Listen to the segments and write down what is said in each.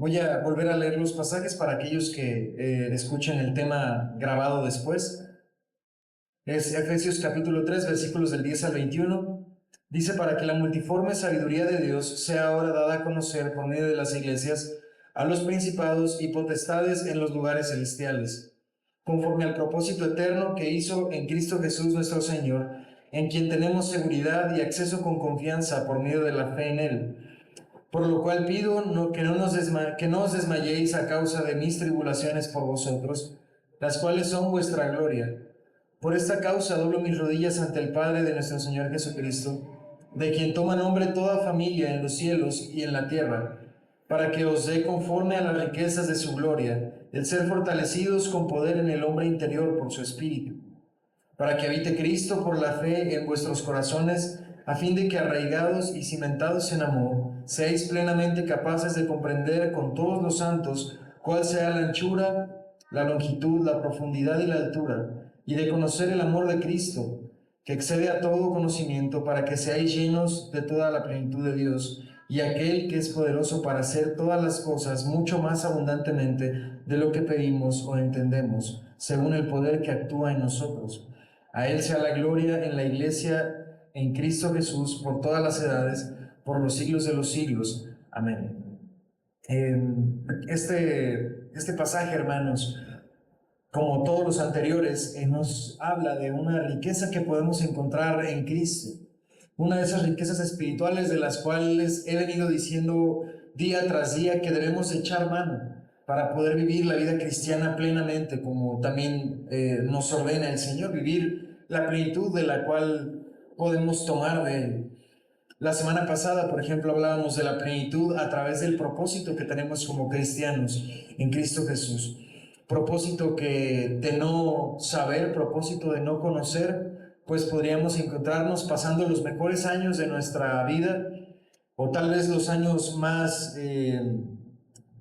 Voy a volver a leer los pasajes para aquellos que escuchen el tema grabado después. Es Efesios capítulo 3, versículos del 10 al 21. Dice: para que la multiforme sabiduría de Dios sea ahora dada a conocer por medio de las iglesias a los principados y potestades en los lugares celestiales, conforme al propósito eterno que hizo en Cristo Jesús nuestro Señor, en quien tenemos seguridad y acceso con confianza por medio de la fe en Él. Por lo cual pido que no os desmayéis a causa de mis tribulaciones por vosotros, las cuales son vuestra gloria. Por esta causa doblo mis rodillas ante el Padre de nuestro Señor Jesucristo, de quien toma nombre toda familia en los cielos y en la tierra, para que os dé conforme a las riquezas de su gloria, el ser fortalecidos con poder en el hombre interior por su Espíritu, para que habite Cristo por la fe en vuestros corazones, a fin de que arraigados y cimentados en amor, seáis plenamente capaces de comprender con todos los santos cuál sea la anchura, la longitud, la profundidad y la altura, y de conocer el amor de Cristo, que excede a todo conocimiento, para que seáis llenos de toda la plenitud de Dios, y aquel que es poderoso para hacer todas las cosas mucho más abundantemente de lo que pedimos o entendemos, según el poder que actúa en nosotros. A Él sea la gloria en la Iglesia, en Cristo Jesús, por todas las edades, por los siglos de los siglos. Amén. Este pasaje, hermanos, como todos los anteriores, nos habla de una riqueza que podemos encontrar en Cristo. Una de esas riquezas espirituales de las cuales he venido diciendo día tras día que debemos echar mano para poder vivir la vida cristiana plenamente, como también nos ordena el Señor, vivir la plenitud de la cual podemos tomar de Él. La semana pasada, por ejemplo, hablábamos de la plenitud a través del propósito que tenemos como cristianos en Cristo Jesús. Propósito que de no saber, propósito de no conocer, pues podríamos encontrarnos pasando los mejores años de nuestra vida, o tal vez los años más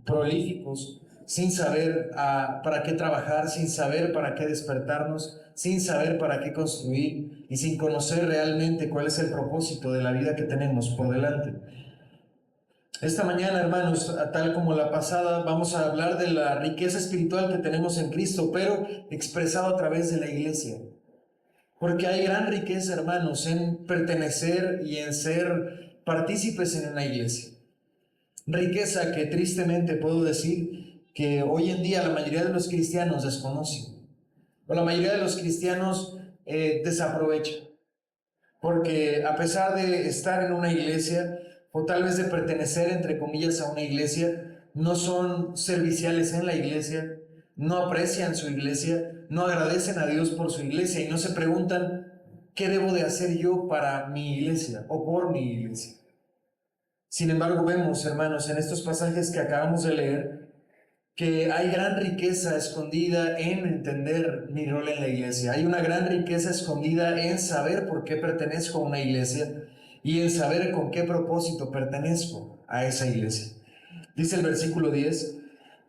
prolíficos, sin saber para qué trabajar, sin saber para qué despertarnos, sin saber para qué construir y sin conocer realmente cuál es el propósito de la vida que tenemos por delante. Esta mañana, hermanos, tal como la pasada, vamos a hablar de la riqueza espiritual que tenemos en Cristo, pero expresado a través de la iglesia. Porque hay gran riqueza, hermanos, en pertenecer y en ser partícipes en una iglesia. Riqueza que tristemente puedo decir que hoy en día la mayoría de los cristianos desconocen, o la mayoría de los cristianos desaprovechan, porque a pesar de estar en una iglesia, o tal vez de pertenecer, entre comillas, a una iglesia, no son serviciales en la iglesia, no aprecian su iglesia, no agradecen a Dios por su iglesia y no se preguntan, ¿qué debo de hacer yo para mi iglesia o por mi iglesia? Sin embargo, vemos, hermanos, en estos pasajes que acabamos de leer, que hay gran riqueza escondida en entender mi rol en la iglesia. Hay una gran riqueza escondida en saber por qué pertenezco a una iglesia y en saber con qué propósito pertenezco a esa iglesia. Dice el versículo 10,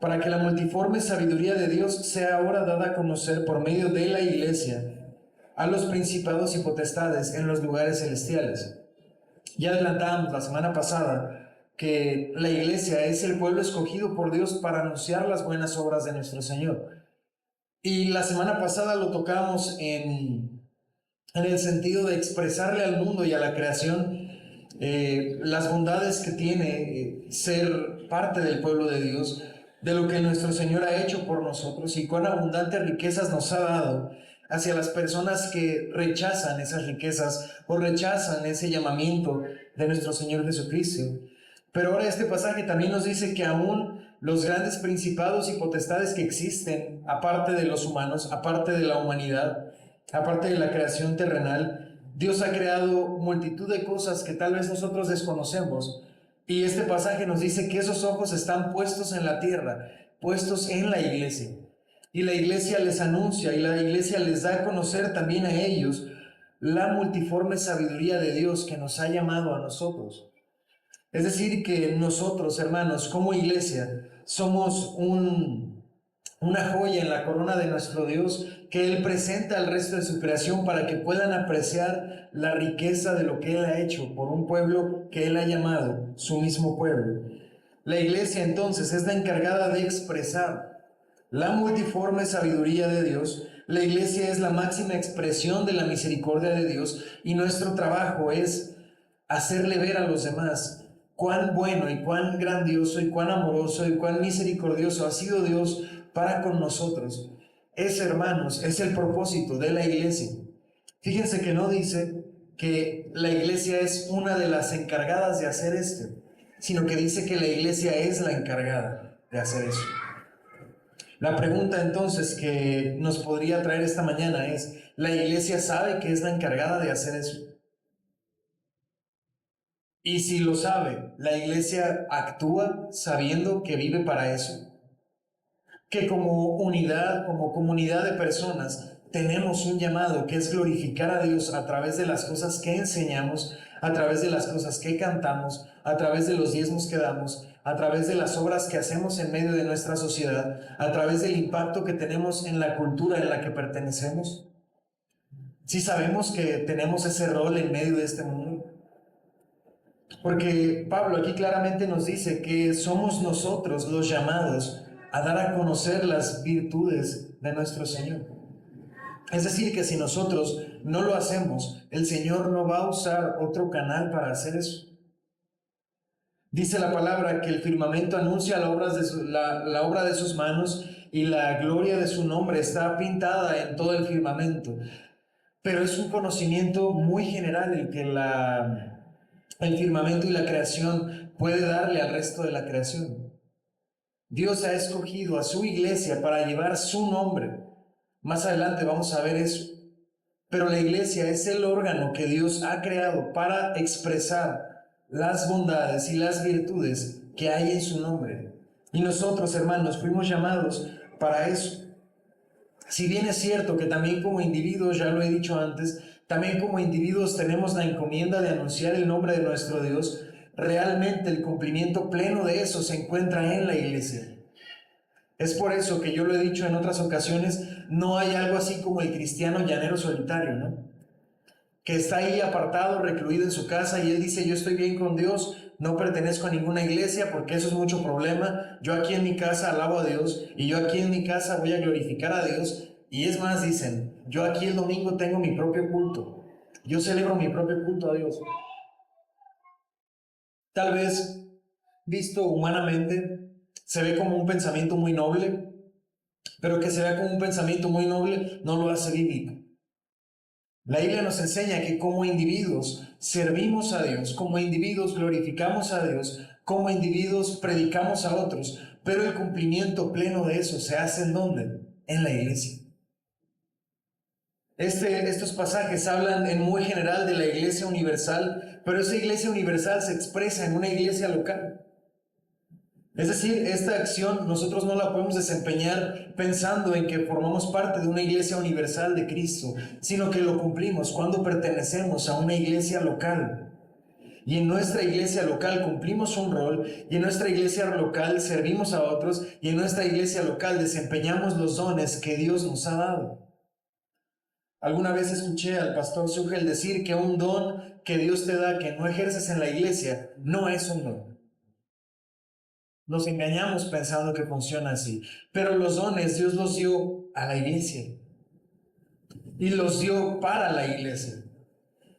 para que la multiforme sabiduría de Dios sea ahora dada a conocer por medio de la iglesia a los principados y potestades en los lugares celestiales. Ya adelantábamos la semana pasada que la iglesia es el pueblo escogido por Dios para anunciar las buenas obras de nuestro Señor. Y la semana pasada lo tocamos en el sentido de expresarle al mundo y a la creación las bondades que tiene ser parte del pueblo de Dios, de lo que nuestro Señor ha hecho por nosotros y cuán abundantes riquezas nos ha dado hacia las personas que rechazan esas riquezas o rechazan ese llamamiento de nuestro Señor Jesucristo. Pero ahora este pasaje también nos dice que aún los grandes principados y potestades que existen, aparte de los humanos, aparte de la humanidad, aparte de la creación terrenal, Dios ha creado multitud de cosas que tal vez nosotros desconocemos. Y este pasaje nos dice que esos ojos están puestos en la tierra, puestos en la iglesia. Y la iglesia les anuncia y la iglesia les da a conocer también a ellos la multiforme sabiduría de Dios que nos ha llamado a nosotros. Es decir, que nosotros, hermanos, como iglesia, somos una joya en la corona de nuestro Dios que Él presenta al resto de su creación para que puedan apreciar la riqueza de lo que Él ha hecho por un pueblo que Él ha llamado su mismo pueblo. La iglesia entonces es la encargada de expresar la multiforme sabiduría de Dios. La iglesia es la máxima expresión de la misericordia de Dios y nuestro trabajo es hacerle ver a los demás cuán bueno y cuán grandioso y cuán amoroso y cuán misericordioso ha sido Dios para con nosotros. Ese, hermanos, es el propósito de la iglesia. Fíjense que no dice que la iglesia es una de las encargadas de hacer esto, sino que dice que la iglesia es la encargada de hacer eso. La pregunta entonces que nos podría traer esta mañana es, ¿la iglesia sabe que es la encargada de hacer eso? Y si lo sabe, ¿la iglesia actúa sabiendo que vive para eso? Que como unidad, como comunidad de personas, tenemos un llamado que es glorificar a Dios a través de las cosas que enseñamos, a través de las cosas que cantamos, a través de los diezmos que damos, a través de las obras que hacemos en medio de nuestra sociedad, a través del impacto que tenemos en la cultura en la que pertenecemos. Sí sabemos que tenemos ese rol en medio de este mundo. Porque Pablo aquí claramente nos dice que somos nosotros los llamados a dar a conocer las virtudes de nuestro Señor. Es decir, que si nosotros no lo hacemos, el Señor no va a usar otro canal para hacer eso. Dice la palabra que el firmamento anuncia la obra de sus manos y la gloria de su nombre está pintada en todo el firmamento. Pero es un conocimiento muy general el que el firmamento y la creación puede darle al resto de la creación. Dios ha escogido a su iglesia para llevar su nombre. Más adelante vamos a ver eso. Pero la iglesia es el órgano que Dios ha creado para expresar las bondades y las virtudes que hay en su nombre. Y nosotros, hermanos, fuimos llamados para eso. Si bien es cierto que también como individuos, ya lo he dicho antes, también como individuos tenemos la encomienda de anunciar el nombre de nuestro Dios, realmente el cumplimiento pleno de eso se encuentra en la iglesia. Es por eso que yo lo he dicho en otras ocasiones, no hay algo así como el cristiano llanero solitario, ¿no? Que está ahí apartado, recluido en su casa y él dice, yo estoy bien con Dios, no pertenezco a ninguna iglesia porque eso es mucho problema, yo aquí en mi casa alabo a Dios y yo aquí en mi casa voy a glorificar a Dios. Y es más, dicen, yo aquí el domingo tengo mi propio culto, yo celebro mi propio culto a Dios. Tal vez, visto humanamente, se ve como un pensamiento muy noble, pero que se vea como un pensamiento muy noble no lo hace bíblico. La Biblia nos enseña que como individuos servimos a Dios, como individuos glorificamos a Dios, como individuos predicamos a otros, pero el cumplimiento pleno de eso se hace ¿en dónde? En la iglesia. Estos pasajes hablan en muy general de la iglesia universal, pero esa iglesia universal se expresa en una iglesia local. Es decir, esta acción nosotros no la podemos desempeñar pensando en que formamos parte de una iglesia universal de Cristo, sino que lo cumplimos cuando pertenecemos a una iglesia local. Y en nuestra iglesia local cumplimos un rol, y en nuestra iglesia local servimos a otros, y en nuestra iglesia local desempeñamos los dones que Dios nos ha dado. Alguna vez escuché al pastor Sugel decir que un don que Dios te da que no ejerces en la iglesia no es un don. Nos engañamos pensando que funciona así. Pero los dones Dios los dio a la iglesia. Y los dio para la iglesia.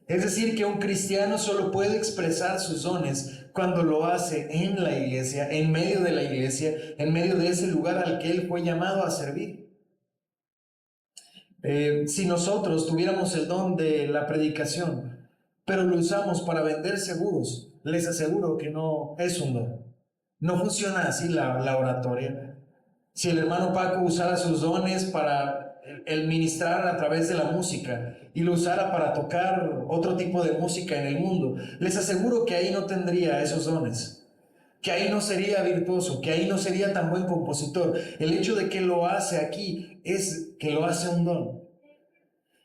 Es decir, que un cristiano solo puede expresar sus dones cuando lo hace en la iglesia, en medio de la iglesia, en medio de ese lugar al que él fue llamado a servir. Si nosotros tuviéramos el don de la predicación, pero lo usamos para vender seguros, les aseguro que no es un don. No funciona así la oratoria. Si el hermano Paco usara sus dones para el ministrar a través de la música y lo usara para tocar otro tipo de música en el mundo, les aseguro que ahí no tendría esos dones, que ahí no sería virtuoso, que ahí no sería tan buen compositor. El hecho de que lo hace aquí es que lo hace un don.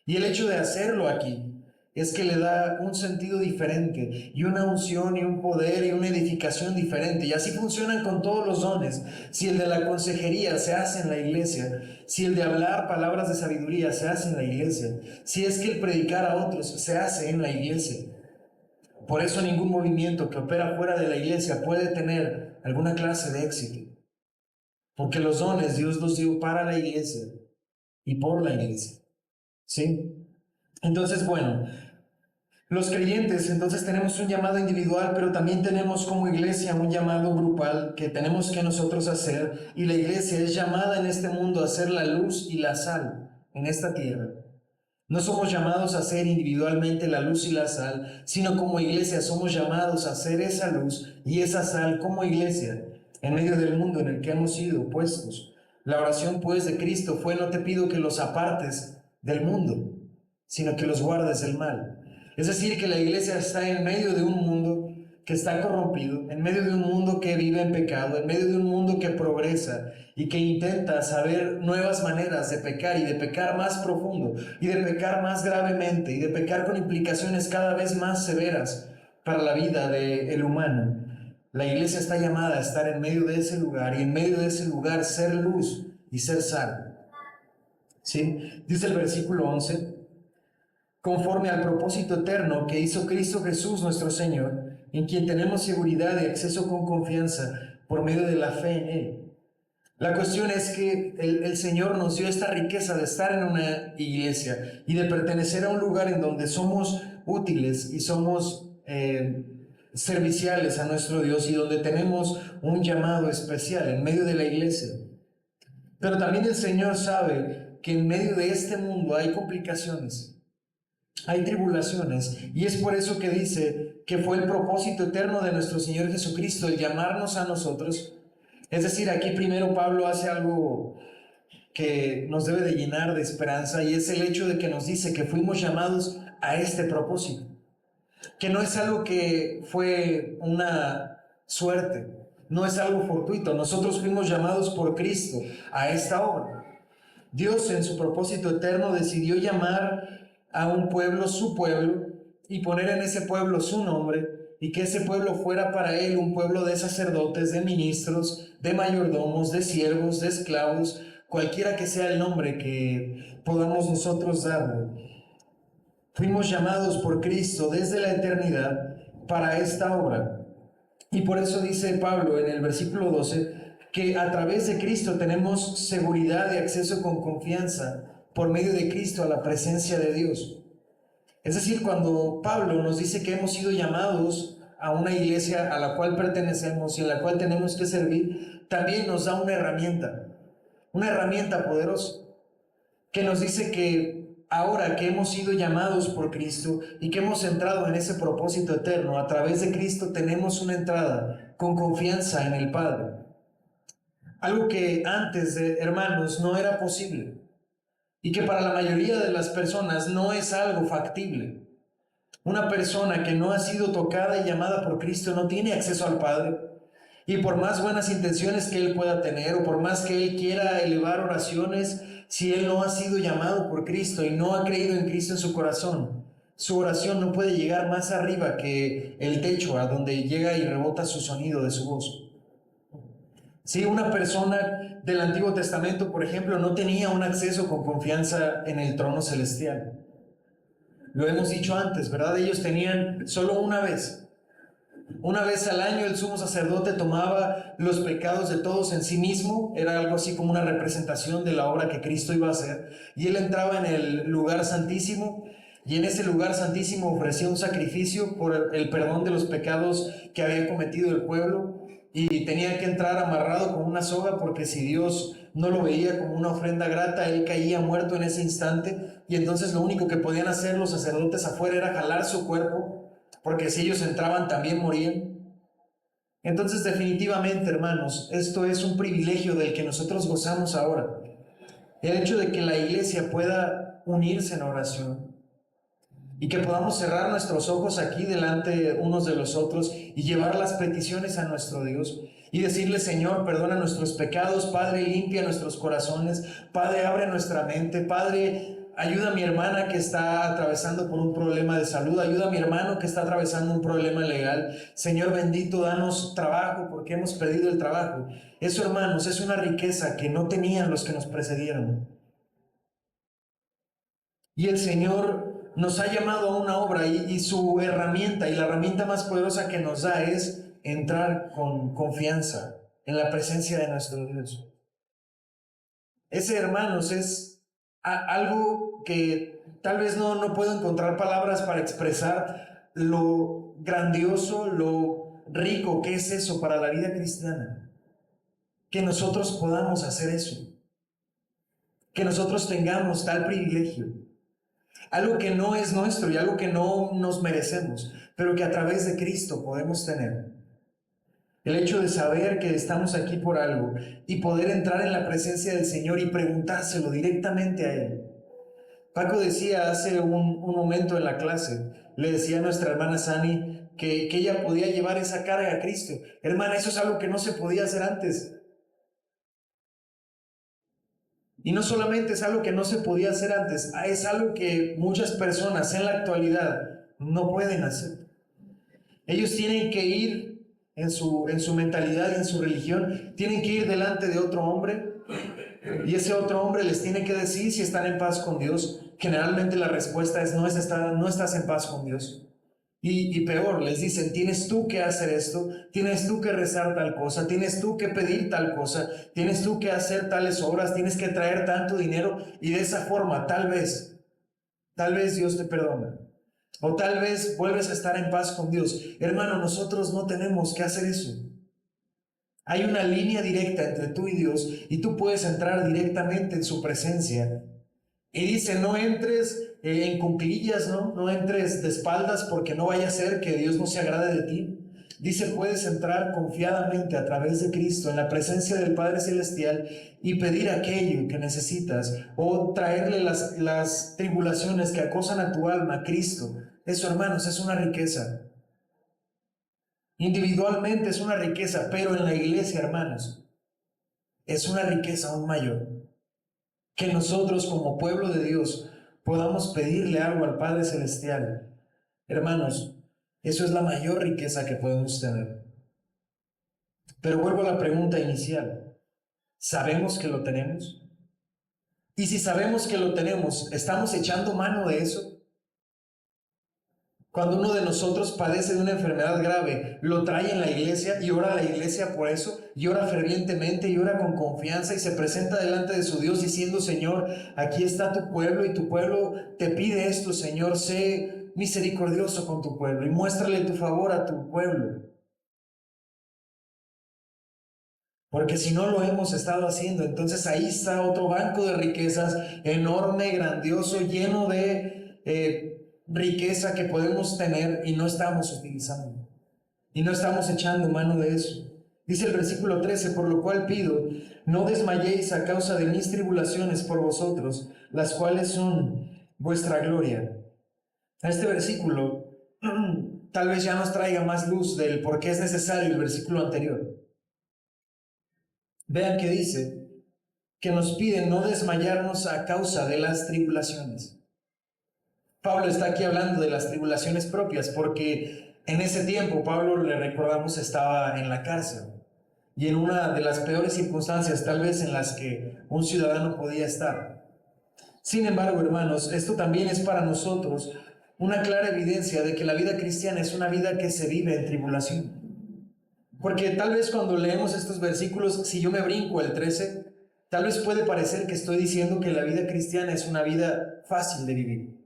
Y el hecho de hacerlo aquí es que le da un sentido diferente y una unción y un poder y una edificación diferente. Y así funcionan con todos los dones. Si el de la consejería se hace en la iglesia, si el de hablar palabras de sabiduría se hace en la iglesia, si es que el predicar a otros se hace en la iglesia. Por eso ningún movimiento que opera fuera de la iglesia puede tener alguna clase de éxito. Porque los dones Dios los dio para la iglesia y por la iglesia. ¿Sí? Entonces, bueno, los creyentes entonces tenemos un llamado individual, pero también tenemos como iglesia un llamado grupal que tenemos que nosotros hacer, y la iglesia es llamada en este mundo a ser la luz y la sal en esta tierra. No somos llamados a ser individualmente la luz y la sal, sino como iglesia somos llamados a ser esa luz y esa sal como iglesia en medio del mundo en el que hemos sido puestos. La oración pues de Cristo fue: no te pido que los apartes del mundo, sino que los guardes del mal. Es decir, que la iglesia está en medio de un mundo que está corrompido, en medio de un mundo que vive en pecado, en medio de un mundo que progresa y que intenta saber nuevas maneras de pecar, y de pecar más profundo, y de pecar más gravemente, y de pecar con implicaciones cada vez más severas para la vida del humano. La iglesia está llamada a estar en medio de ese lugar, y en medio de ese lugar ser luz y ser sal. ¿Sí? Dice el versículo 11: conforme al propósito eterno que hizo Cristo Jesús nuestro Señor, en quien tenemos seguridad y acceso con confianza por medio de la fe en Él. La cuestión es que el Señor nos dio esta riqueza de estar en una iglesia y de pertenecer a un lugar en donde somos útiles y somos serviciales a nuestro Dios, y donde tenemos un llamado especial en medio de la iglesia. Pero también el Señor sabe que en medio de este mundo hay complicaciones, hay tribulaciones, y es por eso que dice que fue el propósito eterno de nuestro Señor Jesucristo el llamarnos a nosotros. Es decir, aquí primero Pablo hace algo que nos debe de llenar de esperanza, y es el hecho de que nos dice que fuimos llamados a este propósito, que no es algo que fue una suerte, no es algo fortuito. Nosotros fuimos llamados por Cristo a esta obra. Dios en su propósito eterno decidió llamar a un pueblo su pueblo y poner en ese pueblo su nombre, y que ese pueblo fuera para Él un pueblo de sacerdotes, de ministros, de mayordomos, de siervos, de esclavos, cualquiera que sea el nombre que podamos nosotros darle. Fuimos llamados por Cristo desde la eternidad para esta obra. Y por eso dice Pablo en el versículo 12 que a través de Cristo tenemos seguridad y acceso con confianza por medio de Cristo a la presencia de Dios. Es decir, cuando Pablo nos dice que hemos sido llamados a una iglesia a la cual pertenecemos y en la cual tenemos que servir, también nos da una herramienta poderosa, que nos dice que ahora que hemos sido llamados por Cristo y que hemos entrado en ese propósito eterno, a través de Cristo tenemos una entrada con confianza en el Padre. Algo que antes, hermanos, no era posible, y que para la mayoría de las personas no es algo factible. Una persona que no ha sido tocada y llamada por Cristo no tiene acceso al Padre. Y por más buenas intenciones que él pueda tener, o por más que él quiera elevar oraciones, si él no ha sido llamado por Cristo y no ha creído en Cristo en su corazón, su oración no puede llegar más arriba que el techo a donde llega y rebota su sonido de su voz. Si una persona del Antiguo Testamento, por ejemplo, no tenía un acceso con confianza en el trono celestial. Lo hemos dicho antes, ¿verdad? Ellos tenían solo una vez al año el sumo sacerdote tomaba los pecados de todos en sí mismo. Era algo así como una representación de la obra que Cristo iba a hacer, y él entraba en el lugar santísimo, y en ese lugar santísimo ofrecía un sacrificio por el perdón de los pecados que había cometido el pueblo, y tenía que entrar amarrado con una soga, porque si Dios no lo veía como una ofrenda grata, él caía muerto en ese instante. Y entonces lo único que podían hacer los sacerdotes afuera era jalar su cuerpo, porque si ellos entraban también morían. Entonces, definitivamente, hermanos, esto es un privilegio del que nosotros gozamos ahora. El hecho de que la iglesia pueda unirse en oración, y que podamos cerrar nuestros ojos aquí delante unos de los otros y llevar las peticiones a nuestro Dios y decirle: Señor, perdona nuestros pecados. Padre, limpia nuestros corazones. Padre, abre nuestra mente. Padre, ayuda a mi hermana que está atravesando por un problema de salud. Ayuda a mi hermano que está atravesando un problema legal. Señor bendito, danos trabajo porque hemos perdido el trabajo. Eso, hermanos, es una riqueza que no tenían los que nos precedieron. Y el Señor nos ha llamado a una obra, y su herramienta, y la herramienta más poderosa que nos da, es entrar con confianza en la presencia de nuestro Dios. Ese, hermanos, es algo que tal vez no puedo encontrar palabras para expresar lo grandioso, lo rico que es eso para la vida cristiana. Que nosotros podamos hacer eso. Que nosotros tengamos tal privilegio. Algo que no es nuestro y algo que no nos merecemos, pero que a través de Cristo podemos tener. El hecho de saber que estamos aquí por algo y poder entrar en la presencia del Señor y preguntárselo directamente a Él. Paco decía hace un momento en la clase, le decía a nuestra hermana Sani que ella podía llevar esa carga a Cristo. Hermana, eso es algo que no se podía hacer antes. Y no solamente es algo que no se podía hacer antes, es algo que muchas personas en la actualidad no pueden hacer. Ellos tienen que ir en su mentalidad y en su religión, tienen que ir delante de otro hombre y ese otro hombre les tiene que decir si están en paz con Dios. Generalmente la respuesta es no estás en paz con Dios. Y peor, les dicen, tienes tú que hacer esto, tienes tú que rezar tal cosa, tienes tú que pedir tal cosa, tienes tú que hacer tales obras, tienes que traer tanto dinero y de esa forma tal vez Dios te perdona. O tal vez vuelves a estar en paz con Dios. Hermano, nosotros no tenemos que hacer eso. Hay una línea directa entre tú y Dios y tú puedes entrar directamente en su presencia. Y dice, no entres en cuclillas, no entres de espaldas porque no vaya a ser que Dios no se agrade de ti. Dice, puedes entrar confiadamente a través de Cristo en la presencia del Padre Celestial y pedir aquello que necesitas o traerle las tribulaciones que acosan a tu alma a Cristo. Eso, hermanos, es una riqueza. Individualmente es una riqueza, pero en la iglesia, hermanos, es una riqueza aún mayor. Que nosotros como pueblo de Dios podamos pedirle algo al Padre Celestial. Hermanos, eso es la mayor riqueza que podemos tener. Pero vuelvo a la pregunta inicial. ¿Sabemos que lo tenemos? Y si sabemos que lo tenemos, ¿estamos echando mano de eso? Cuando uno de nosotros padece de una enfermedad grave, lo trae en la iglesia y ora a la iglesia por eso, y ora fervientemente y ora con confianza y se presenta delante de su Dios diciendo, Señor, aquí está tu pueblo y tu pueblo te pide esto, Señor, sé misericordioso con tu pueblo y muéstrale tu favor a tu pueblo. Porque si no lo hemos estado haciendo, entonces ahí está otro banco de riquezas enorme, grandioso, lleno de riqueza que podemos tener y no estamos utilizando. Y no estamos echando mano de eso. Dice el versículo 13, por lo cual pido, no desmayéis a causa de mis tribulaciones por vosotros, las cuales son vuestra gloria. A este versículo tal vez ya nos traiga más luz del por qué es necesario el versículo anterior. Vean que dice que nos pide no desmayarnos a causa de las tribulaciones. Pablo está aquí hablando de las tribulaciones propias porque en ese tiempo Pablo, le recordamos, estaba en la cárcel y en una de las peores circunstancias tal vez en las que un ciudadano podía estar. Sin embargo, hermanos, esto también es para nosotros una clara evidencia de que la vida cristiana es una vida que se vive en tribulación. Porque tal vez cuando leemos estos versículos, si yo me brinco el 13, tal vez puede parecer que estoy diciendo que la vida cristiana es una vida fácil de vivir.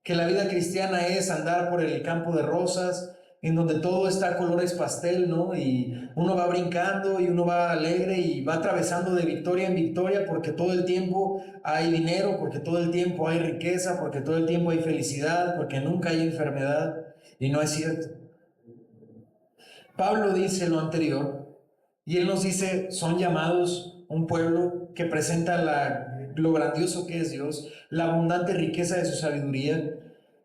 Que la vida cristiana es andar por el campo de rosas, en donde todo está a colores pastel, ¿no? Y uno va brincando y uno va alegre y va atravesando de victoria en victoria porque todo el tiempo hay dinero, porque todo el tiempo hay riqueza, porque todo el tiempo hay felicidad, porque nunca hay enfermedad. Y no es cierto. Pablo dice lo anterior y él nos dice, son llamados un pueblo que presenta lo grandioso que es Dios, la abundante riqueza de su sabiduría,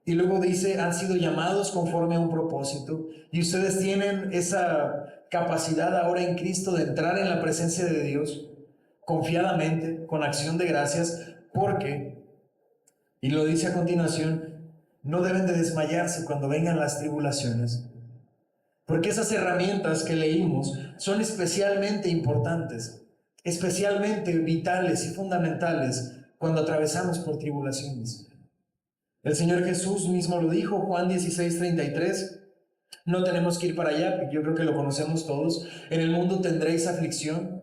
y luego dice, han sido llamados conforme a un propósito y ustedes tienen esa capacidad ahora en Cristo de entrar en la presencia de Dios confiadamente, con acción de gracias, porque, y lo dice a continuación, no deben de desmayarse cuando vengan las tribulaciones. Porque esas herramientas que leímos son especialmente importantes, especialmente vitales y fundamentales cuando atravesamos por tribulaciones. El Señor Jesús mismo lo dijo, Juan 16:33, No tenemos que ir para allá, yo creo que lo conocemos todos. En el mundo tendréis aflicción,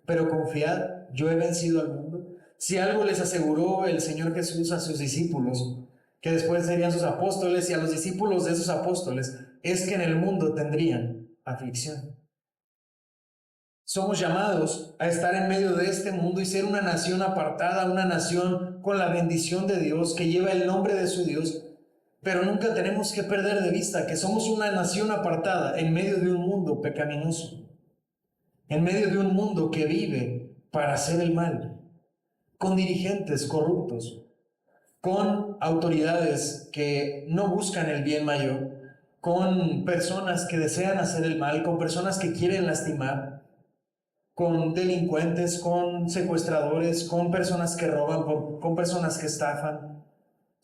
pero confiad, yo he vencido al mundo. Si algo les aseguró el Señor Jesús a sus discípulos, que después serían sus apóstoles, y a los discípulos de esos apóstoles, es que en el mundo tendrían aflicción. Somos llamados a estar en medio de este mundo y ser una nación apartada, una nación con la bendición de Dios, que lleva el nombre de su Dios, pero nunca tenemos que perder de vista que somos una nación apartada en medio de un mundo pecaminoso, en medio de un mundo que vive para hacer el mal, con dirigentes corruptos, con autoridades que no buscan el bien mayor, con personas que desean hacer el mal, con personas que quieren lastimar, con delincuentes, con secuestradores, con personas que roban, con personas que estafan,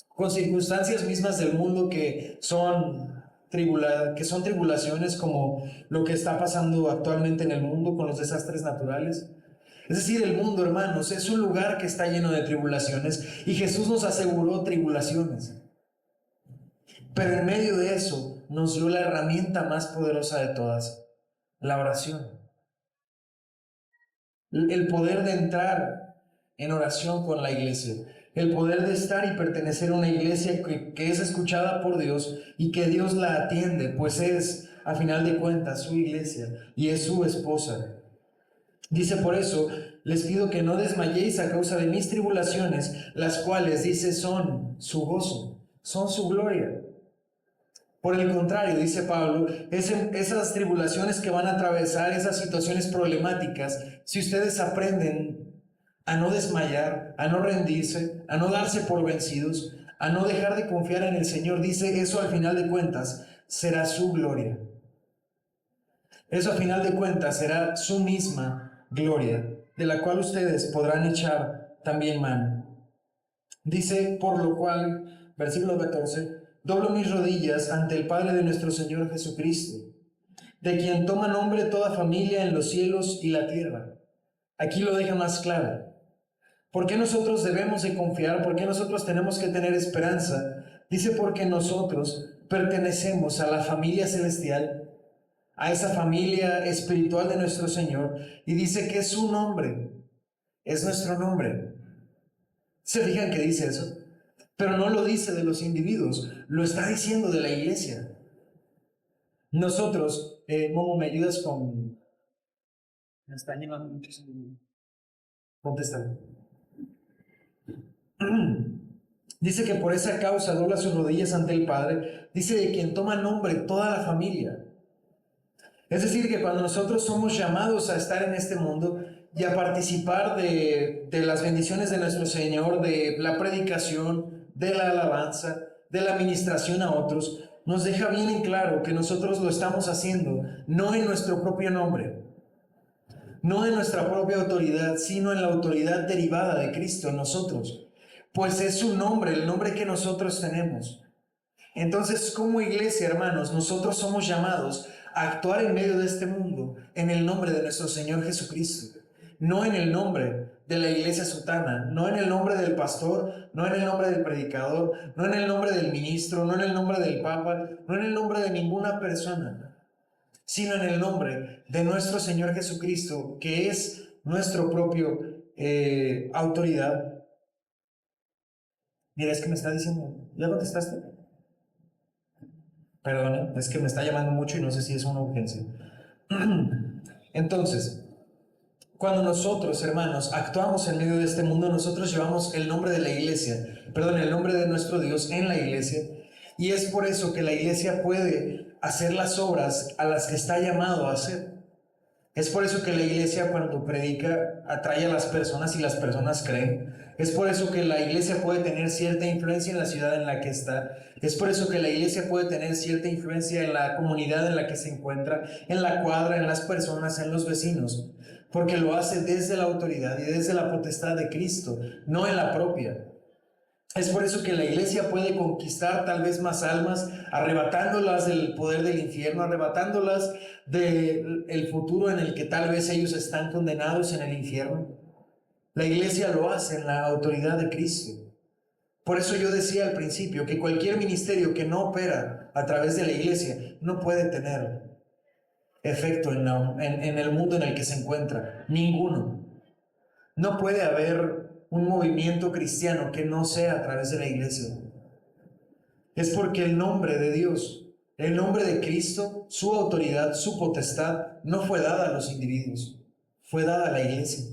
con circunstancias mismas del mundo que son tribulaciones, como lo que está pasando actualmente en el mundo con los desastres naturales. Es decir, el mundo, hermanos, es un lugar que está lleno de tribulaciones, y Jesús nos aseguró tribulaciones. Pero en medio de eso nos dio la herramienta más poderosa de todas, la oración. El poder de entrar en oración con la iglesia, el poder de estar y pertenecer a una iglesia que es escuchada por Dios y que Dios la atiende, pues es, a final de cuentas, su iglesia y es su esposa. Dice: por eso les pido que no desmayéis a causa de mis tribulaciones, las cuales, dice, son su gozo, son su gloria. Por el contrario, dice Pablo, esas tribulaciones que van a atravesar, esas situaciones problemáticas, si ustedes aprenden a no desmayar, a no rendirse, a no darse por vencidos, a no dejar de confiar en el Señor, dice, eso al final de cuentas será su gloria. Eso al final de cuentas será su misma gloria, de la cual ustedes podrán echar también mano. Dice: por lo cual, versículo 14, doblo mis rodillas ante el Padre de nuestro Señor Jesucristo, de quien toma nombre toda familia en los cielos y la tierra. Aquí lo deja más claro. ¿Por qué nosotros debemos de confiar? ¿Por qué nosotros tenemos que tener esperanza? Dice: porque nosotros pertenecemos a la familia celestial, a esa familia espiritual de nuestro Señor, y dice que es su nombre, es nuestro nombre. ¿Se fijan que dice eso? Pero no lo dice de los individuos, lo está diciendo de la iglesia. Nosotros, Momo, ¿me ayudas con...? Me están llamando muchos. Contesta. Dice que por esa causa dobla sus rodillas ante el Padre. Dice: de quien toma nombre toda la familia. Es decir, que cuando nosotros somos llamados a estar en este mundo y a participar de las bendiciones de nuestro Señor, de la predicación, de la alabanza, de la ministración a otros, nos deja bien en claro que nosotros lo estamos haciendo no en nuestro propio nombre, no en nuestra propia autoridad, sino en la autoridad derivada de Cristo en nosotros, pues es su nombre, el nombre que nosotros tenemos. Entonces, como iglesia, hermanos, nosotros somos llamados a actuar en medio de este mundo en el nombre de nuestro Señor Jesucristo, no en el nombre de la iglesia sutana, no en el nombre del pastor, no en el nombre del predicador, no en el nombre del ministro, no en el nombre del papa, no en el nombre de ninguna persona, sino en el nombre de nuestro Señor Jesucristo, que es nuestro propio autoridad. Mira, es que me está diciendo, ¿ya contestaste? Perdón, es que me está llamando mucho y no sé si es una urgencia. Entonces, cuando nosotros, hermanos, actuamos en medio de este mundo, nosotros llevamos el nombre de la iglesia, el nombre de nuestro Dios en la iglesia, y es por eso que la iglesia puede hacer las obras a las que está llamado a hacer. Es por eso que la iglesia, cuando predica, atrae a las personas y las personas creen. Es por eso que la iglesia puede tener cierta influencia en la ciudad en la que está. Es por eso que la iglesia puede tener cierta influencia en la comunidad en la que se encuentra, en la cuadra, en las personas, en los vecinos. Porque lo hace desde la autoridad y desde la potestad de Cristo, no en la propia. Es por eso que la iglesia puede conquistar tal vez más almas, arrebatándolas del poder del infierno, arrebatándolas del futuro en el que tal vez ellos están condenados en el infierno. La iglesia lo hace en la autoridad de Cristo. Por eso yo decía al principio que cualquier ministerio que no opera a través de la iglesia no puede tener efecto en el mundo en el que se encuentra. Ninguno. No puede haber un movimiento cristiano que no sea a través de la iglesia. Es porque el nombre de Dios, el nombre de Cristo, su autoridad, su potestad, no fue dada a los individuos, fue dada a la iglesia.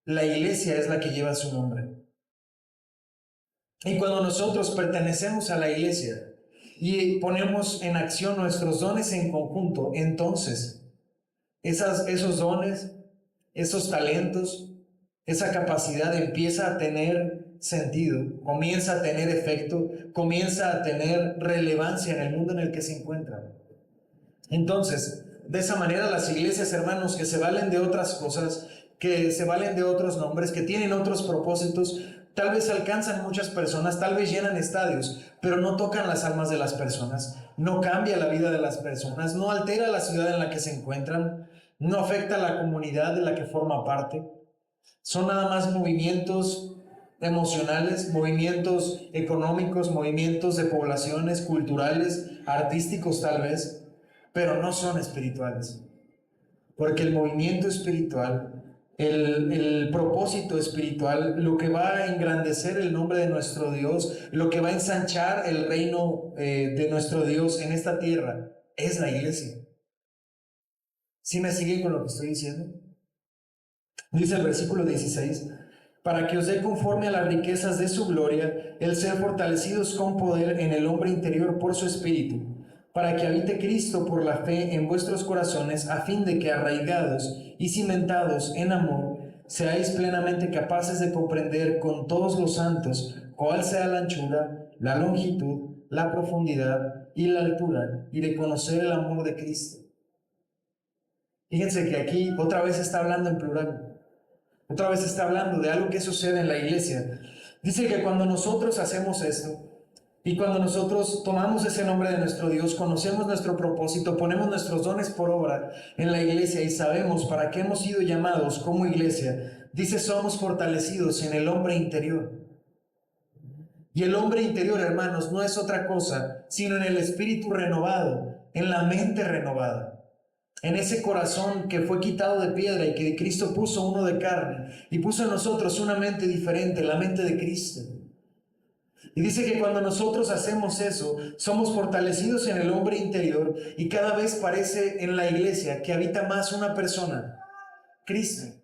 La iglesia es la que lleva su nombre. Y cuando nosotros pertenecemos a la iglesia y ponemos en acción nuestros dones en conjunto, entonces esos dones, esos talentos, esa capacidad empieza a tener sentido, comienza a tener efecto, comienza a tener relevancia en el mundo en el que se encuentra. Entonces, de esa manera las iglesias, hermanos, que se valen de otras cosas, que se valen de otros nombres, que tienen otros propósitos, tal vez alcanzan muchas personas, tal vez llenan estadios, pero no tocan las almas de las personas, no cambia la vida de las personas, no altera la ciudad en la que se encuentran, no afecta a la comunidad de la que forma parte. Son nada más movimientos emocionales, movimientos económicos, movimientos de poblaciones, culturales, artísticos tal vez, pero no son espirituales. Porque el movimiento espiritual, el propósito espiritual, lo que va a engrandecer el nombre de nuestro Dios, lo que va a ensanchar el reino de nuestro Dios en esta tierra, es la iglesia. ¿Sí me siguen con lo que estoy diciendo? Dice el versículo 16, para que os dé conforme a las riquezas de su gloria, el ser fortalecidos con poder en el hombre interior por su espíritu, para que habite Cristo por la fe en vuestros corazones, a fin de que arraigados y cimentados en amor, seáis plenamente capaces de comprender con todos los santos cuál sea la anchura, la longitud, la profundidad y la altura, y de conocer el amor de Cristo. Fíjense que aquí otra vez está hablando en plural. Otra vez está hablando de algo que sucede en la iglesia. Dice que cuando nosotros hacemos esto, y cuando nosotros tomamos ese nombre de nuestro Dios, conocemos nuestro propósito, ponemos nuestros dones por obra en la iglesia y sabemos para qué hemos sido llamados como iglesia, dice, somos fortalecidos en el hombre interior. Y el hombre interior, hermanos, no es otra cosa, sino en el espíritu renovado, en la mente renovada. En ese corazón que fue quitado de piedra y que Cristo puso uno de carne y puso en nosotros una mente diferente, la mente de Cristo. Y dice que cuando nosotros hacemos eso, somos fortalecidos en el hombre interior y cada vez parece en la iglesia que habita más una persona, Cristo.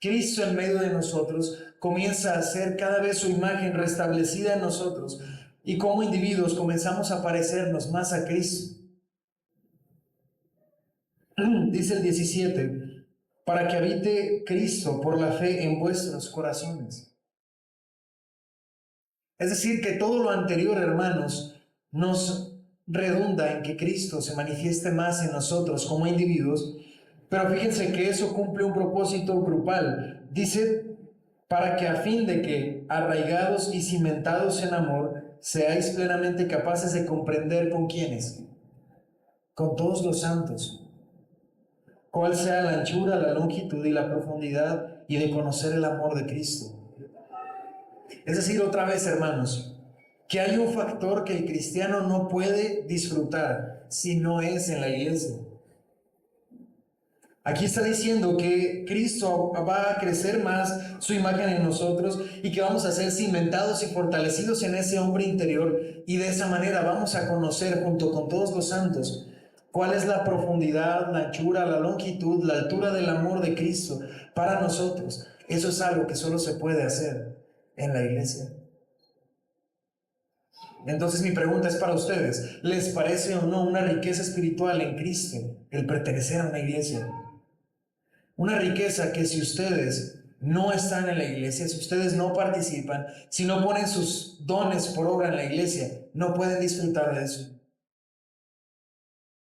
Cristo en medio de nosotros comienza a ser cada vez su imagen restablecida en nosotros y como individuos comenzamos a parecernos más a Cristo. Dice el 17, para que habite Cristo por la fe en vuestros corazones. Es decir, que todo lo anterior, hermanos, nos redunda en que Cristo se manifieste más en nosotros como individuos, pero fíjense que eso cumple un propósito grupal. Dice, para que a fin de que, arraigados y cimentados en amor, seáis plenamente capaces de comprender con quiénes, con todos los santos, cuál sea la anchura, la longitud y la profundidad, y de conocer el amor de Cristo. Es decir, otra vez, hermanos, que hay un factor que el cristiano no puede disfrutar si no es en la iglesia. Aquí está diciendo que Cristo va a crecer más su imagen en nosotros y que vamos a ser cimentados y fortalecidos en ese hombre interior, y de esa manera vamos a conocer junto con todos los santos cuál es la profundidad, la anchura, la longitud, la altura del amor de Cristo para nosotros. Eso es algo que solo se puede hacer en la iglesia. Entonces mi pregunta es para ustedes, ¿les parece o no una riqueza espiritual en Cristo el pertenecer a una iglesia? Una riqueza que si ustedes no están en la iglesia, si ustedes no participan, si no ponen sus dones por obra en la iglesia, no pueden disfrutar de eso.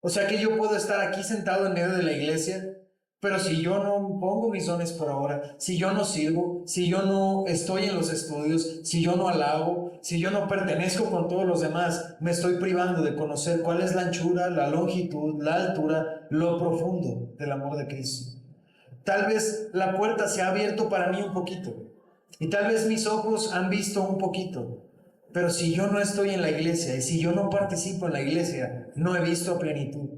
O sea que yo puedo estar aquí sentado en medio de la iglesia, pero si yo no pongo mis dones por obra, si yo no sirvo, si yo no estoy en los estudios, si yo no alabo, si yo no pertenezco con todos los demás, me estoy privando de conocer cuál es la anchura, la longitud, la altura, lo profundo del amor de Cristo. Tal vez la puerta se ha abierto para mí un poquito. Y tal vez mis ojos han visto un poquito, pero si yo no estoy en la iglesia y si yo no participo en la iglesia, no he visto a plenitud.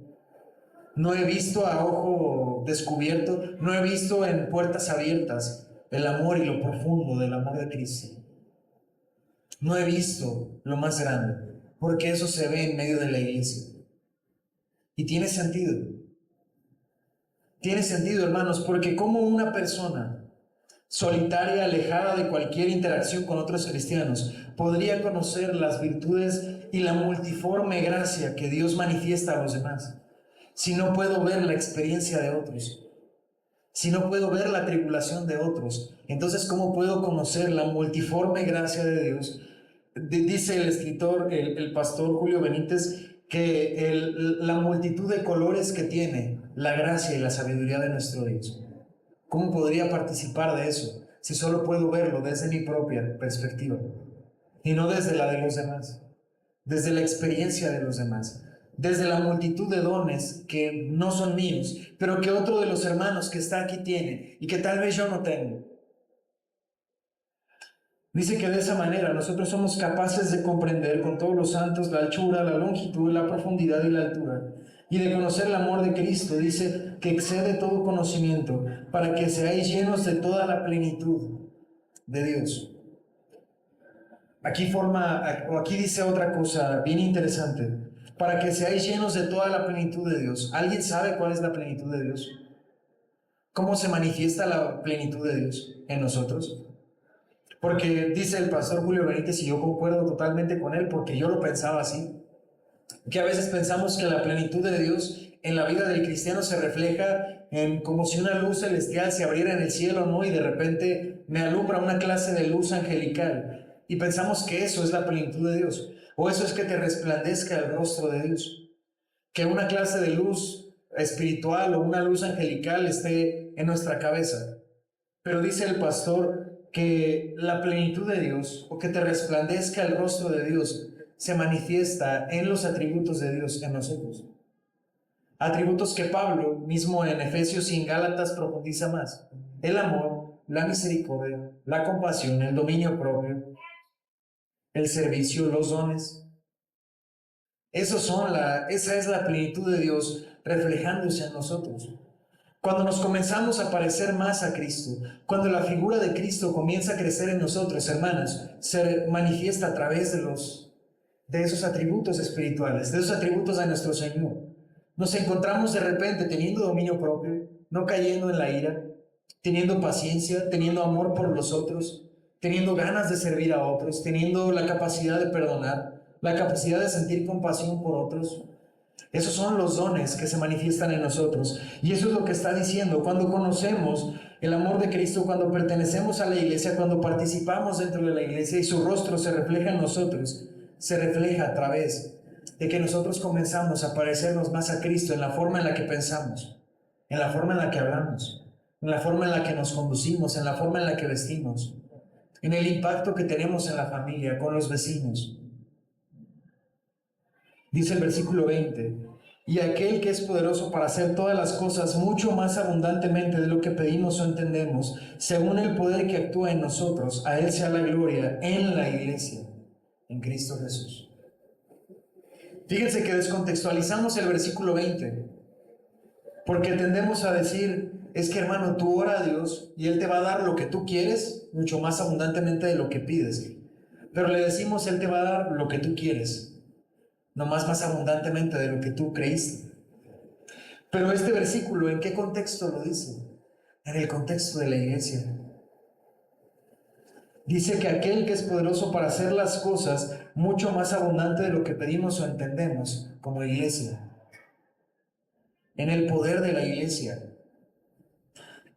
No he visto a ojo descubierto, no he visto en puertas abiertas el amor y lo profundo del amor de Cristo. No he visto lo más grande, porque eso se ve en medio de la iglesia. Y tiene sentido. Tiene sentido, hermanos, porque como una persona solitaria, alejada de cualquier interacción con otros cristianos, podría conocer las virtudes y la multiforme gracia que Dios manifiesta a los demás, si no puedo ver la experiencia de otros? Si no puedo ver la tribulación de otros, entonces ¿cómo puedo conocer la multiforme gracia de Dios? Dice el escritor, el pastor Julio Benítez, que la multitud de colores que tiene la gracia y la sabiduría de nuestro Dios. ¿Cómo podría participar de eso si solo puedo verlo desde mi propia perspectiva y no desde la de los demás, desde la experiencia de los demás, desde la multitud de dones que no son míos, pero que otro de los hermanos que está aquí tiene y que tal vez yo no tengo? Dice que de esa manera nosotros somos capaces de comprender con todos los santos la anchura, la longitud, la profundidad y la altura, y de conocer el amor de Cristo. Dice que excede todo conocimiento, para que seáis llenos de toda la plenitud de Dios. Aquí dice otra cosa bien interesante: para que seáis llenos de toda la plenitud de Dios. ¿Alguien sabe cuál es la plenitud de Dios? ¿Cómo se manifiesta la plenitud de Dios en nosotros? Porque dice el pastor Julio Benítez, y yo concuerdo totalmente con él, porque yo lo pensaba así, que a veces pensamos que la plenitud de Dios en la vida del cristiano se refleja en como si una luz celestial se abriera en el cielo, ¿no? Y de repente me alumbra una clase de luz angelical. Y pensamos que eso es la plenitud de Dios. O eso es que te resplandezca el rostro de Dios. Que una clase de luz espiritual o una luz angelical esté en nuestra cabeza. Pero dice el pastor que la plenitud de Dios, o que te resplandezca el rostro de Dios, se manifiesta en los atributos de Dios en nosotros. Atributos que Pablo mismo en Efesios y en Gálatas profundiza más: el amor, la misericordia, la compasión, el dominio propio, el servicio, los dones. Esa es la plenitud de Dios reflejándose en nosotros. Cuando nos comenzamos a parecer más a Cristo, cuando la figura de Cristo comienza a crecer en nosotros, hermanos, se manifiesta a través de esos atributos espirituales, de esos atributos de nuestro Señor. Nos encontramos de repente teniendo dominio propio, no cayendo en la ira, teniendo paciencia, teniendo amor por los otros, teniendo ganas de servir a otros, teniendo la capacidad de perdonar, la capacidad de sentir compasión por otros. Esos son los dones que se manifiestan en nosotros. Y eso es lo que está diciendo. Cuando conocemos el amor de Cristo, cuando pertenecemos a la iglesia, cuando participamos dentro de la iglesia y su rostro se refleja en nosotros, se refleja a través de que nosotros comenzamos a parecernos más a Cristo en la forma en la que pensamos, en la forma en la que hablamos, en la forma en la que nos conducimos, en la forma en la que vestimos, en el impacto que tenemos en la familia, con los vecinos. Dice el versículo 20: y aquel que es poderoso para hacer todas las cosas mucho más abundantemente de lo que pedimos o entendemos, según el poder que actúa en nosotros, a Él sea la gloria en la iglesia, en Cristo Jesús. Fíjense que descontextualizamos el versículo 20, porque tendemos a decir: es que, hermano, tú ora a Dios y Él te va a dar lo que tú quieres, mucho más abundantemente de lo que pides. Pero le decimos: Él te va a dar lo que tú quieres, no más abundantemente de lo que tú creíste. Pero este versículo, ¿en qué contexto lo dice? En el contexto de la iglesia. Dice que aquel que es poderoso para hacer las cosas mucho más abundante de lo que pedimos o entendemos como iglesia. En el poder de la iglesia.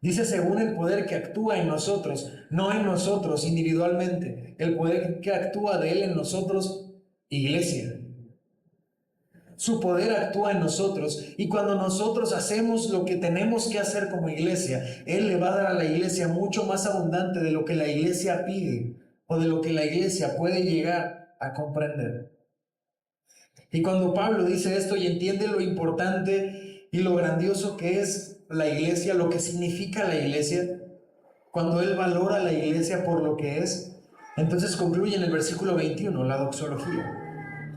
Dice según el poder que actúa en nosotros, no en nosotros individualmente, el poder que actúa de Él en nosotros, iglesia. Su poder actúa en nosotros, y cuando nosotros hacemos lo que tenemos que hacer como iglesia, Él le va a dar a la iglesia mucho más abundante de lo que la iglesia pide o de lo que la iglesia puede llegar a comprender. Y cuando Pablo dice esto y entiende lo importante y lo grandioso que es la iglesia, lo que significa la iglesia, cuando Él valora a la iglesia por lo que es, entonces concluye en el versículo 21, la doxología.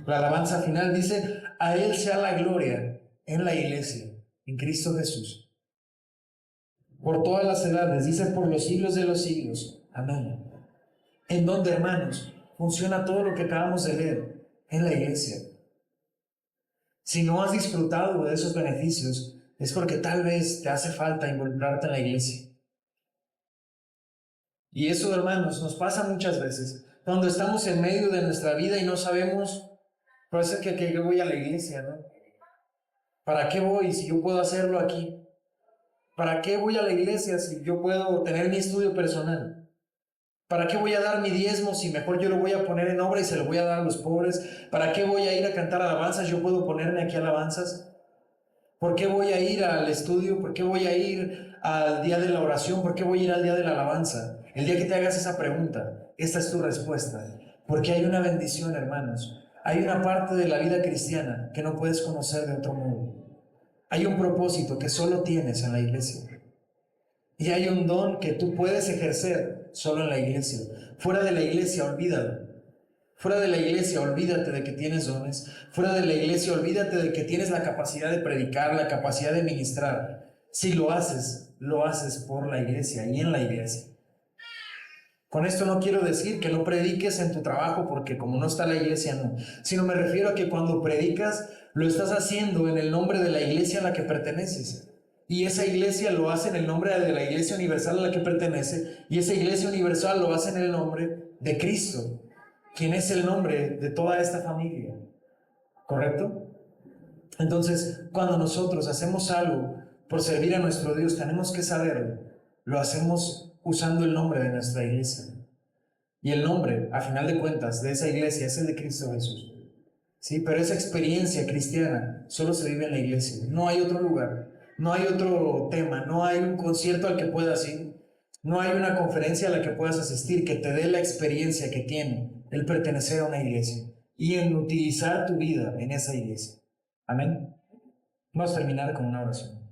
La alabanza final dice: a Él sea la gloria en la iglesia, en Cristo Jesús, por todas las edades, dice por los siglos de los siglos. Amén. ¿En dónde, hermanos, funciona todo lo que acabamos de leer? En la iglesia. Si no has disfrutado de esos beneficios, es porque tal vez te hace falta involucrarte en la iglesia. Y eso, hermanos, nos pasa muchas veces, cuando estamos en medio de nuestra vida y no sabemos, por eso es que yo voy a la iglesia, ¿no? ¿Para qué voy si yo puedo hacerlo aquí? ¿Para qué voy a la iglesia si yo puedo tener mi estudio personal? ¿Para qué voy a dar mi diezmo si mejor yo lo voy a poner en obra y se lo voy a dar a los pobres? ¿Para qué voy a ir a cantar alabanzas? Yo puedo ponerme aquí alabanzas. ¿Por qué voy a ir al estudio? ¿Por qué voy a ir al día de la oración? ¿Por qué voy a ir al día de la alabanza? El día que te hagas esa pregunta, esta es tu respuesta. Porque hay una bendición, hermanos. Hay una parte de la vida cristiana que no puedes conocer de otro modo. Hay un propósito que solo tienes en la iglesia. Y hay un don que tú puedes ejercer solo en la iglesia. Fuera de la iglesia, olvídalo. Fuera de la iglesia, olvídate de que tienes dones. Fuera de la iglesia, olvídate de que tienes la capacidad de predicar, la capacidad de ministrar. Si lo haces por la iglesia y en la iglesia. Con esto no quiero decir que no prediques en tu trabajo porque como no está la iglesia, no. Sino me refiero a que cuando predicas, lo estás haciendo en el nombre de la iglesia a la que perteneces. Y esa iglesia lo hace en el nombre de la iglesia universal a la que pertenece. Y esa iglesia universal lo hace en el nombre de Cristo, quien es el nombre de toda esta familia. ¿Correcto? Entonces, cuando nosotros hacemos algo por servir a nuestro Dios, tenemos que saberlo. Lo hacemos usando el nombre de nuestra iglesia. Y el nombre, a final de cuentas, de esa iglesia es el de Cristo Jesús. ¿Sí? Pero esa experiencia cristiana solo se vive en la iglesia. No hay otro lugar, no hay otro tema, no hay un concierto al que puedas ir, no hay una conferencia a la que puedas asistir que te dé la experiencia que tiene el pertenecer a una iglesia y en utilizar tu vida en esa iglesia. Amén. Vamos a terminar con una oración.